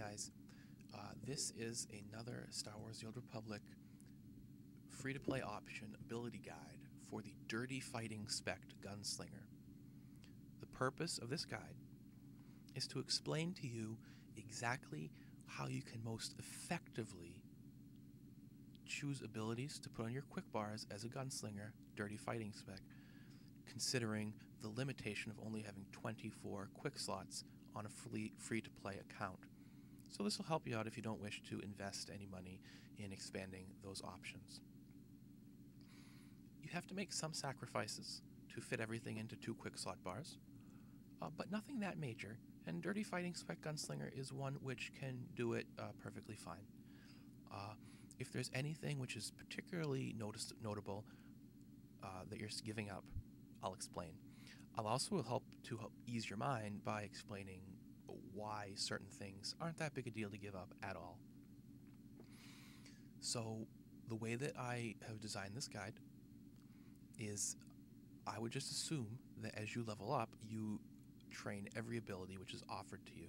guys, this is another Star Wars The Old Republic free-to-play option ability guide for the Dirty Fighting Gunslinger. The purpose of this guide is to explain to you exactly how you can most effectively choose abilities to put on your quick bars as a gunslinger, Dirty Fighting Spec, considering the limitation of only having 24 quick slots on a free-to-play account. So this will help you out if you don't wish to invest any money in expanding those options. You have to make some sacrifices to fit everything into 2 quick slot bars, but nothing that major, and Dirty Fighting Spec Gunslinger is one which can do it perfectly fine. If there's anything which is particularly notable that you're giving up, I'll explain. I'll also help ease your mind by explaining why certain things aren't that big a deal to give up at all. So the way that I have designed this guide is I would just assume that as you level up, you train every ability which is offered to you.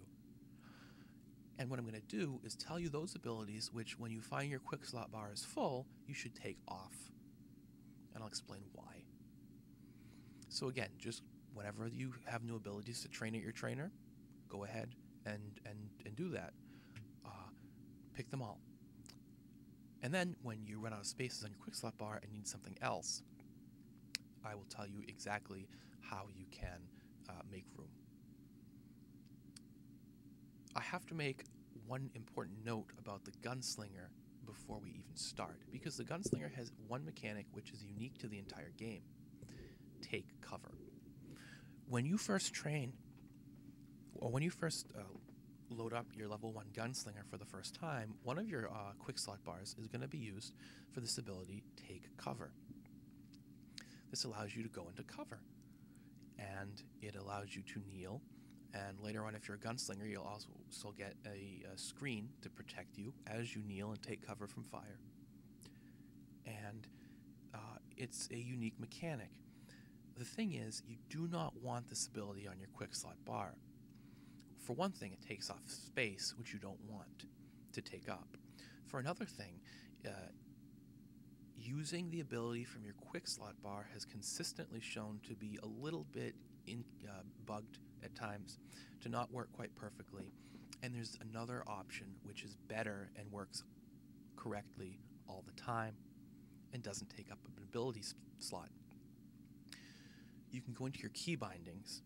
And what I'm going to do is tell you those abilities which, when you find your quick slot bar is full, you should take off. And I'll explain why. So again, just whenever you have new abilities to train at your trainer, go ahead and do that. Pick them all. And then when you run out of spaces on your quick slot bar and need something else, I will tell you exactly how you can make room. I have to make one important note about the Gunslinger before we even start, because the Gunslinger has one mechanic which is unique to the entire game. Take cover. When you first train, or when you first load up your level 1 Gunslinger for the first time, one of your quick slot bars is going to be used for this ability, Take Cover. This allows you to go into cover, and it allows you to kneel, and later on, if you're a gunslinger, you'll also get a screen to protect you as you kneel and take cover from fire. And it's a unique mechanic. The thing is, you do not want this ability on your quick slot bar. For one thing, it takes off space, which you don't want to take up. For another thing, using the ability from your quick slot bar has consistently shown to be a little bit bugged at times, to not work quite perfectly. And there's another option which is better and works correctly all the time and doesn't take up an ability slot. You can go into your key bindings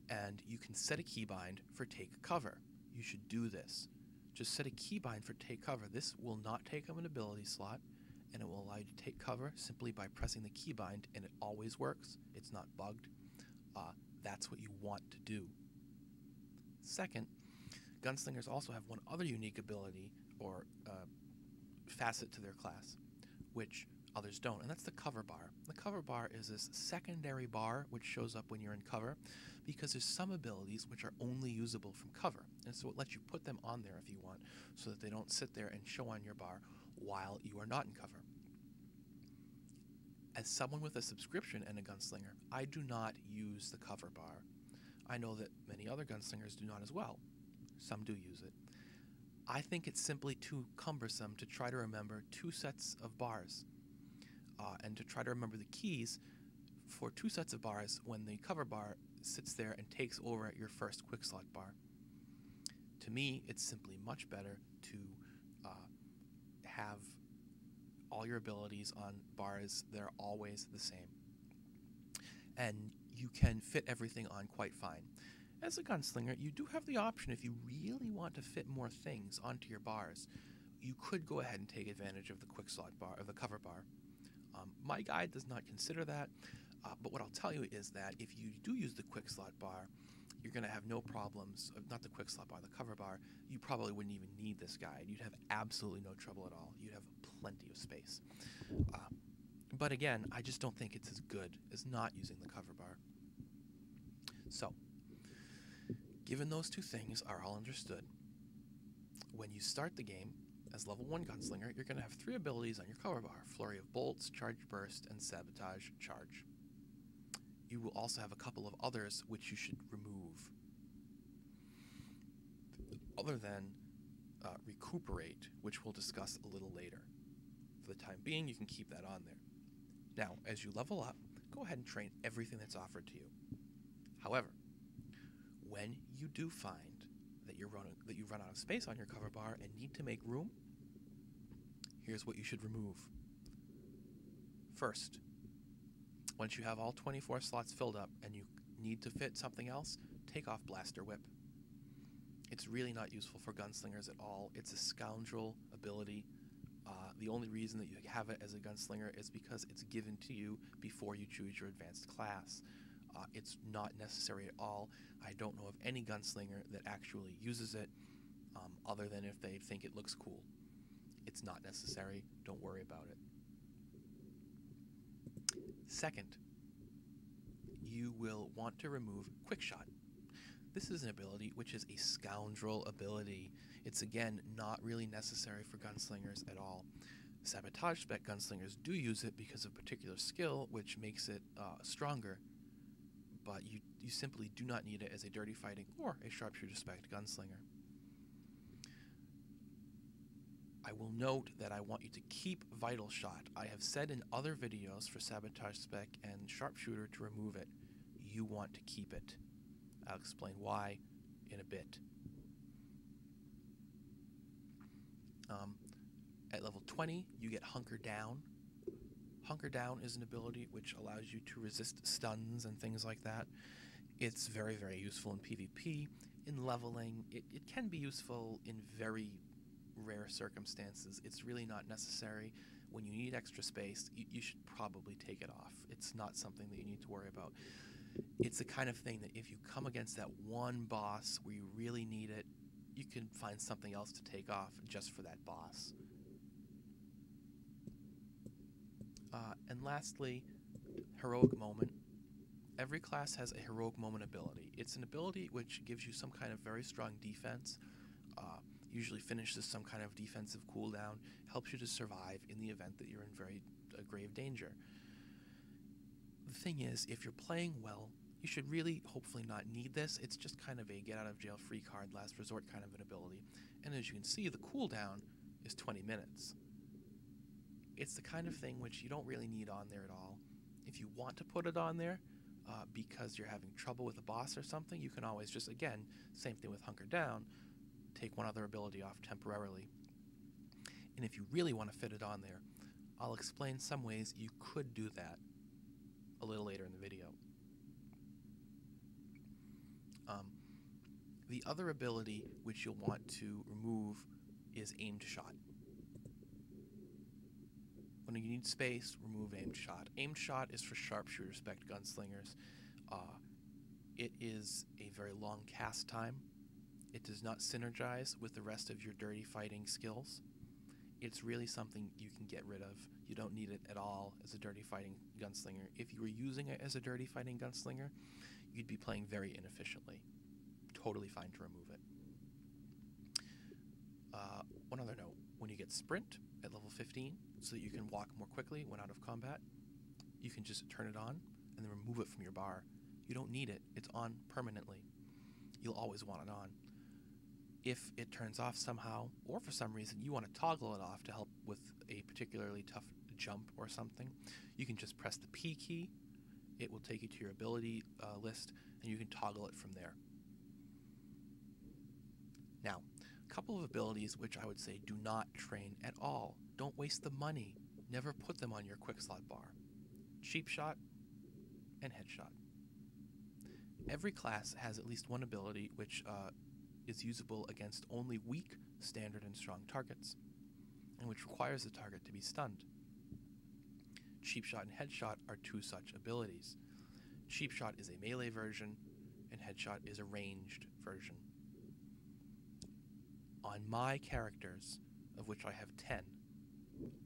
and you can set a keybind for Take Cover. You should do this. Just set a keybind for Take Cover. This will not take up an ability slot, and it will allow you to take cover simply by pressing the keybind, and it always works. It's not bugged. That's what you want to do. Second, Gunslingers also have one other unique ability or facet to their class, which others don't, and that's the cover bar. The cover bar is this secondary bar which shows up when you're in cover, because there's some abilities which are only usable from cover, and so it lets you put them on there if you want, so that they don't sit there and show on your bar while you are not in cover. As someone with a subscription and a gunslinger, I do not use the cover bar. I know that many other gunslingers do not as well. Some do use it. I think it's simply too cumbersome to try to remember 2 sets of bars, and to try to remember the keys for 2 sets of bars when the cover bar sits there and takes over at your first quick slot bar. To me, it's simply much better to have all your abilities on bars that are always the same. And you can fit everything on quite fine. As a gunslinger, you do have the option, if you really want to fit more things onto your bars, you could go ahead and take advantage of the quick slot bar, or the cover bar. My guide does not consider that, but what I'll tell you is that if you do use the quick slot bar, you're going to have no problems, not the quick slot bar, the cover bar. You probably wouldn't even need this guide. You'd have absolutely no trouble at all. You'd have plenty of space. But again, I just don't think it's as good as not using the cover bar. So, given those 2 things are all understood, when you start the game as level 1 gunslinger, you're going to have 3 abilities on your cover bar: Flurry of Bolts, Charge Burst, and Sabotage Charge. You will also have a couple of others which you should remove. other than recuperate, which we'll discuss a little later. For the time being, you can keep that on there. Now, as you level up, go ahead and train everything that's offered to you. However, when you do find that you run out of space on your cover bar and need to make room, here's what you should remove. First, once you have all 24 slots filled up and you need to fit something else, take off Blaster Whip. It's really not useful for gunslingers at all. It's a scoundrel ability. The only reason that you have it as a gunslinger is because it's given to you before you choose your advanced class. It's not necessary at all. I don't know of any gunslinger that actually uses it, other than if they think it looks cool. It's not necessary. Don't worry about it. Second, you will want to remove Quickshot. This is an ability which is a scoundrel ability. It's again not really necessary for gunslingers at all. Sabotage spec gunslingers do use it because of particular skill which makes it stronger, but you simply do not need it as a dirty fighting or a sharpshooter spec gunslinger. I will note that I want you to keep Vital Shot. I have said in other videos for Sabotage Spec and Sharpshooter to remove it. You want to keep it. I'll explain why in a bit. At level 20, you get Hunker Down. Hunker Down is an ability which allows you to resist stuns and things like that. It's very, very useful in PvP. In leveling, it can be useful in very rare circumstances. It's really not necessary. When you need extra space, you should probably take it off. It's not something that you need to worry about. It's the kind of thing that if you come against that one boss where you really need it, you can find something else to take off just for that boss. And lastly, Heroic Moment. Every class has a Heroic Moment ability. It's an ability which gives you some kind of very strong defense, usually finishes some kind of defensive cooldown, helps you to survive in the event that you're in very grave danger. The thing is, if you're playing well, you should really hopefully not need this. It's just kind of a get-out-of-jail-free card, last resort kind of an ability. And as you can see, the cooldown is 20 minutes. It's the kind of thing which you don't really need on there at all. If you want to put it on there because you're having trouble with a boss or something, you can always just, again, same thing with Hunker Down, take one other ability off temporarily. And if you really want to fit it on there, I'll explain some ways you could do that a little later in the video. The other ability which you'll want to remove is Aimed Shot. When you need space, remove Aimed Shot. Aimed Shot is for sharpshooter spec gunslingers. It is a very long cast time. It does not synergize with the rest of your dirty fighting skills. It's really something you can get rid of. You don't need it at all as a dirty fighting gunslinger. If you were using it as a dirty fighting gunslinger, you'd be playing very inefficiently. Totally fine to remove it. One other note, when you get Sprint at level 15, so that you can walk more quickly when out of combat, you can just turn it on and then remove it from your bar. You don't need it. It's on permanently. You'll always want it on. If it turns off somehow, or for some reason you want to toggle it off to help with a particularly tough jump or something, you can just press the P key. It will take you to your ability list, and you can toggle it from there. Now, a couple of abilities which I would say do not train at all. Don't waste the money. Never put them on your quick slot bar. Cheap Shot and Headshot. Every class has at least one ability which is usable against only weak, standard, and strong targets, and which requires the target to be stunned. Cheap Shot and Headshot are two such abilities. Cheap Shot is a melee version, and Headshot is a ranged version. On my characters, of which I have 10,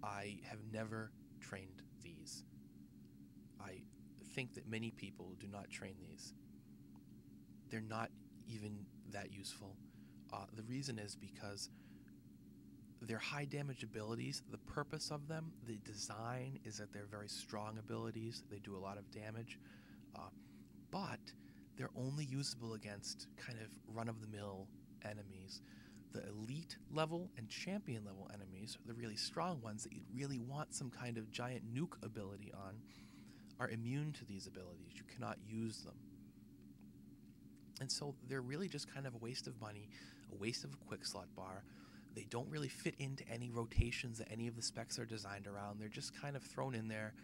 I have never trained these. I think that many people do not train these. They're not even that useful. The reason is because they're high damage abilities. The purpose of them, the design, is that they're very strong abilities. They do a lot of damage, but they're only usable against kind of run-of-the-mill enemies. The elite level and champion level enemies, the really strong ones that you'd really want some kind of giant nuke ability on, are immune to these abilities. You cannot use them. And so they're really just kind of a waste of money, a waste of a quick slot bar. They don't really fit into any rotations that any of the specs are designed around. They're just kind of thrown in there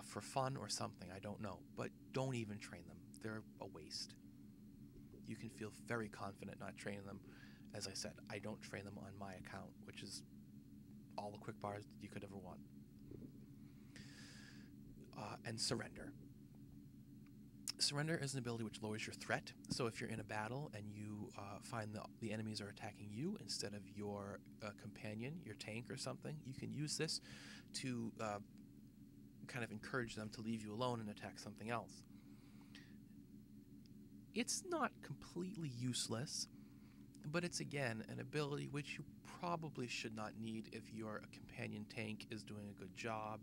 for fun or something, I don't know. But don't even train them. They're a waste. You can feel very confident not training them. As I said, I don't train them on my account, which is all the quick bars you could ever want. And Surrender. Surrender is an ability which lowers your threat. So if you're in a battle and you find the enemies are attacking you instead of your companion, your tank or something, you can use this to kind of encourage them to leave you alone and attack something else. It's not completely useless, but it's again an ability which you probably should not need if your companion tank is doing a good job.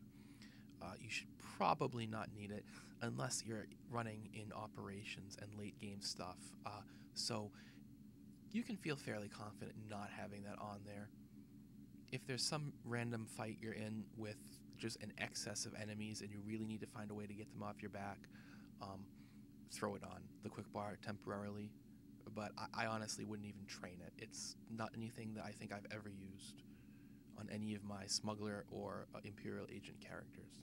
You should probably not need it unless you're running in operations and late game stuff. So you can feel fairly confident not having that on there. If there's some random fight you're in with just an excess of enemies and you really need to find a way to get them off your back, throw it on the quick bar temporarily. But I honestly wouldn't even train it. It's not anything that I think I've ever used on any of my smuggler or Imperial agent characters.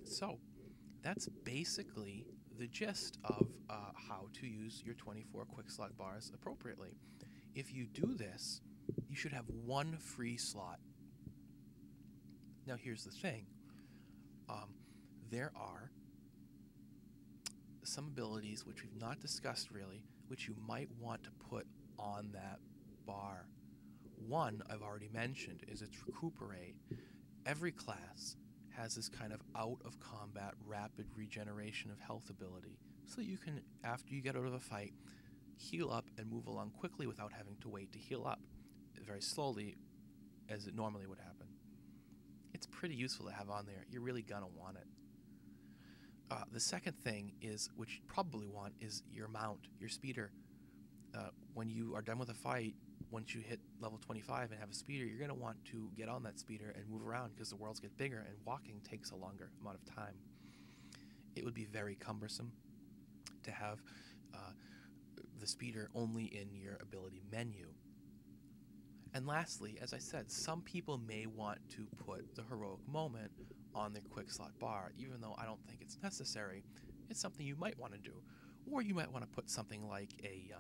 So that's basically the gist of how to use your 24 quick slot bars appropriately. If you do this, you should have one free slot. Now here's the thing. There are some abilities which we've not discussed really, which you might want to put on that bar. One I've already mentioned is its Recuperate. Every class has this kind of out of combat rapid regeneration of health ability, so that you can, after you get out of a fight, heal up and move along quickly without having to wait to heal up very slowly as it normally would happen. It's pretty useful to have on there. You're really gonna want it. The second thing is, which you probably want, is your mount, your speeder. When you are done with a fight, once you hit level 25 and have a speeder, you're going to want to get on that speeder and move around because the worlds get bigger and walking takes a longer amount of time. It would be very cumbersome to have the speeder only in your ability menu. And lastly, as I said, some people may want to put the heroic moment on their quick slot bar, even though I don't think it's necessary. It's something you might want to do. Or you might want to put something like a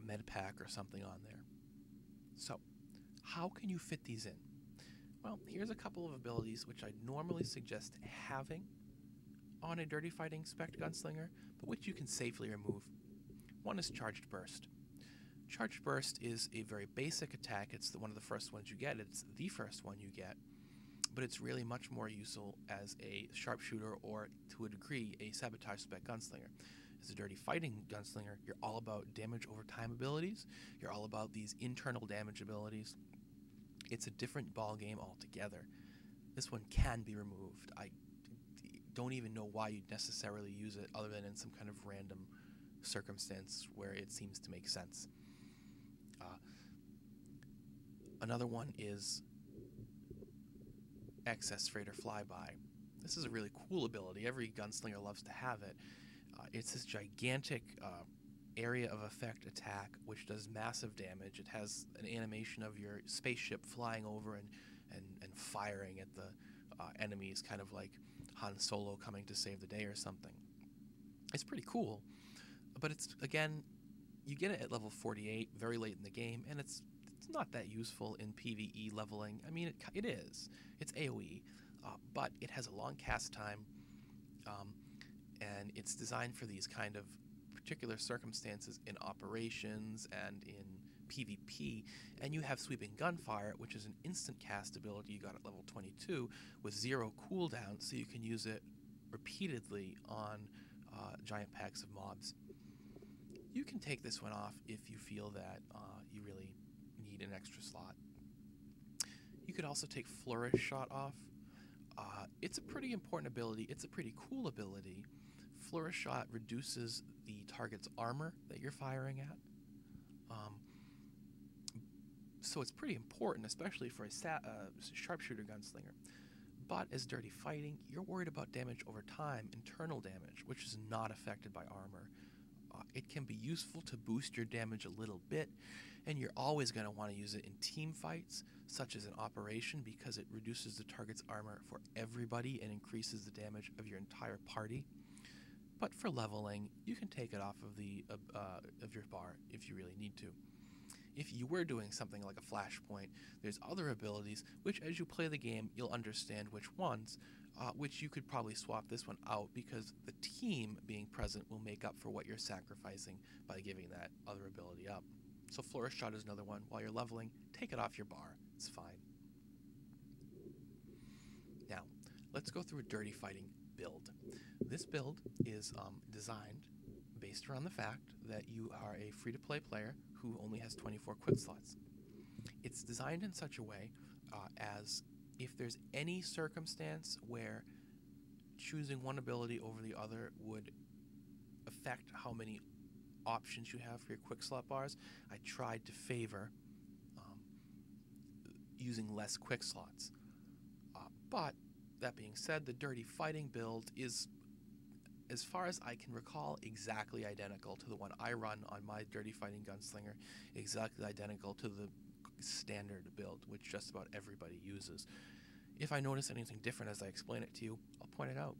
med pack or something on there. So, how can you fit these in? Well, here's a couple of abilities which I normally suggest having on a Dirty Fighting Spec Gunslinger, but which you can safely remove. One is Charged Burst. Charged Burst is a very basic attack. It's one of the first ones you get. It's the first one you get, but it's really much more useful as a sharpshooter or, to a degree, a sabotage spec gunslinger. As a Dirty Fighting Gunslinger, you're all about damage over time abilities. You're all about these internal damage abilities. It's a different ball game altogether. This one can be removed. I don't even know why you'd necessarily use it other than in some kind of random circumstance where it seems to make sense. Another one is Excess Freighter Flyby. This is a really cool ability. Every gunslinger loves to have it. It's this gigantic area of effect attack which does massive damage. It has an animation of your spaceship flying over and firing at the enemies, kind of like Han Solo coming to save the day or something. It's pretty cool, but it's, again, you get it at level 48 very late in the game, and it's not that useful in PvE leveling. I mean, it is. It's AoE, but it has a long cast time, and it's designed for these kind of particular circumstances in operations and in PvP, and you have Sweeping Gunfire, which is an instant cast ability you got at level 22 with 0 cooldown, so you can use it repeatedly on giant packs of mobs. You can take this one off if you feel that you really need an extra slot. You could also take Flourish Shot off. It's a pretty important ability. It's a pretty cool ability. Flourish Shot reduces the target's armor that you're firing at. So it's pretty important, especially for a sharpshooter gunslinger. But as Dirty Fighting, you're worried about damage over time, internal damage, which is not affected by armor. It can be useful to boost your damage a little bit, and you're always going to want to use it in team fights, such as an operation, because it reduces the target's armor for everybody and increases the damage of your entire party. But for leveling, you can take it off of your bar if you really need to. If you were doing something like a flashpoint, there's other abilities which, as you play the game, you'll understand which ones, which you could probably swap this one out because the team being present will make up for what you're sacrificing by giving that other ability up. So Flourish Shot is another one. While you're leveling, take it off your bar. It's fine. Now, let's go through a Dirty Fighting build. This build is designed based around the fact that you are a free-to-play player who only has 24 quick slots. It's designed in such a way as if there's any circumstance where choosing one ability over the other would affect how many options you have for your quick slot bars, I tried to favor using less quick slots. But that being said, the Dirty Fighting build is, as far as I can recall, exactly identical to the one I run on my Dirty Fighting Gunslinger, exactly identical to the standard build, which just about everybody uses. If I notice anything different as I explain it to you, I'll point it out.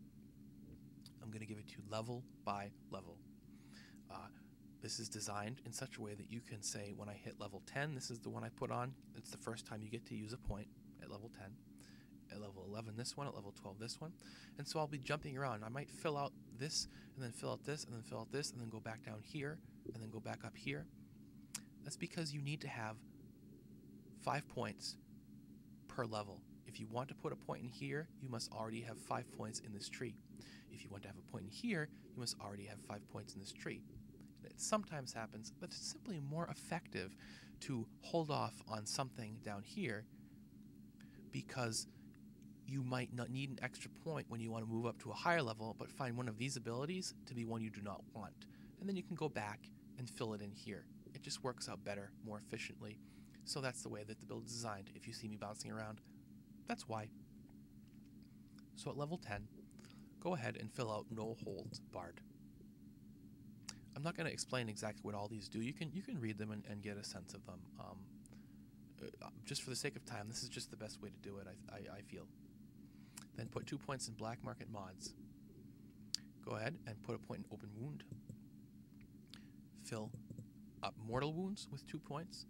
I'm going to give it to you level by level. This is designed in such a way that you can say, when I hit level 10, this is the one I put on. It's the first time you get to use a point at level 10. At level 11 this one, at level 12 this one. And so I'll be jumping around. I might fill out this, and then fill out this, and then fill out this, and then go back down here, and then go back up here. That's because you need to have 5 points per level. If you want to put a point in here, you must already have 5 points in this tree. If you want to have a point in here, you must already have 5 points in this tree. It sometimes happens, but it's simply more effective to hold off on something down here because you might not need an extra point when you want to move up to a higher level, but find one of these abilities to be one you do not want. And then you can go back and fill it in here. It just works out better, more efficiently. So that's the way that the build is designed. If you see me bouncing around, that's why. So at level 10, go ahead and fill out No Holds Barred. I'm not going to explain exactly what all these do. You can read them and get a sense of them. Just for the sake of time, this is just the best way to do it, I feel. Then put 2 points in Black Market Mods. Go ahead and put a point in Open Wound. Fill up Mortal Wounds with 2 points.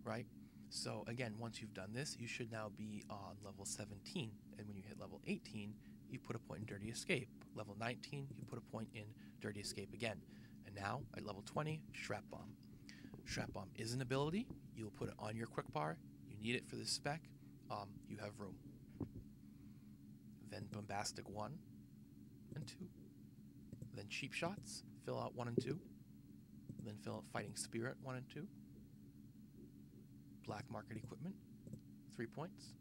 Right? So again, once you've done this, you should now be on level 17. And when you hit level 18, you put a point in Dirty Escape. Level 19, you put a point in Dirty Escape again. And now, at level 20, Shrap Bomb. Shrap Bomb is an ability. You'll put it on your quick bar. You need it for this spec. You have room. Then Bombastic 1 and 2. Then Cheap Shots, fill out 1 and 2. Then fill out Fighting Spirit 1 and 2. Black Market Equipment, 3 points.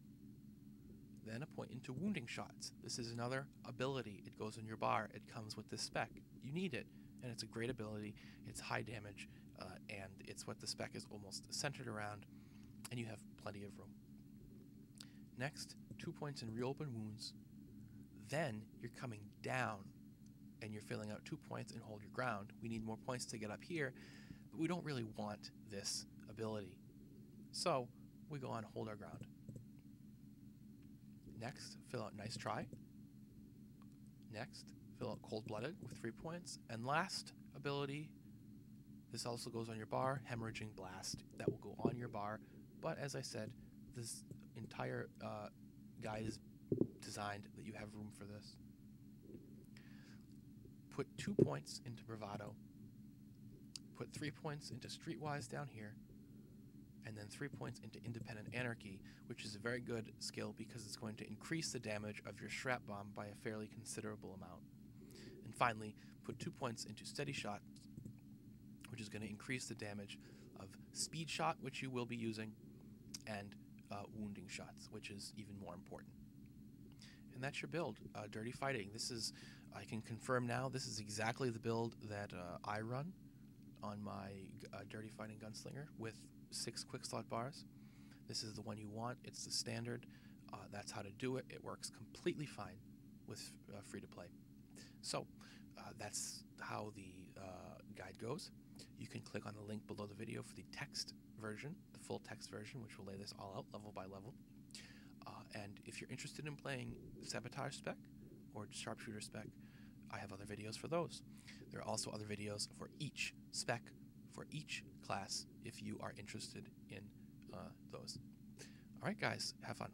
Then a point into Wounding Shots. This is another ability. It goes in your bar. It comes with this spec. You need it, and it's a great ability. It's high damage, and it's what the spec is almost centered around, and you have plenty of room. Next, 2 points in Reopen Wounds. Then you're coming down, and you're filling out 2 points and Hold Your Ground. We need more points to get up here, but we don't really want this ability. So we go on Hold Our Ground. Next, fill out Nice Try. Next, fill out Cold Blooded with 3 points. And last ability, this also goes on your bar, Hemorrhaging Blast. That will go on your bar. But as I said, this entire guide is designed that you have room for this. Put 2 points into Bravado. Put 3 points into Streetwise down here. And then 3 points into Independent Anarchy, which is a very good skill because it's going to increase the damage of your Shrap Bomb by a fairly considerable amount. And finally, put 2 points into Steady Shot, which is going to increase the damage of Speed Shot, which you will be using, and Wounding Shots, which is even more important. And that's your build, Dirty Fighting. This is I can confirm now this is exactly the build that I run on my Dirty Fighting Gunslinger with 6 quick slot bars. This is the one you want. It's the standard. That's how to do it. It works completely fine with free-to-play. So that's how the guide goes. You can click on the link below the video for the text version, the full text version, which will lay this all out level by level. And if you're interested in playing Sabotage spec or Sharpshooter spec, I have other videos for those. There are also other videos for each spec, for each class, if you are interested in those. All right, guys, have fun.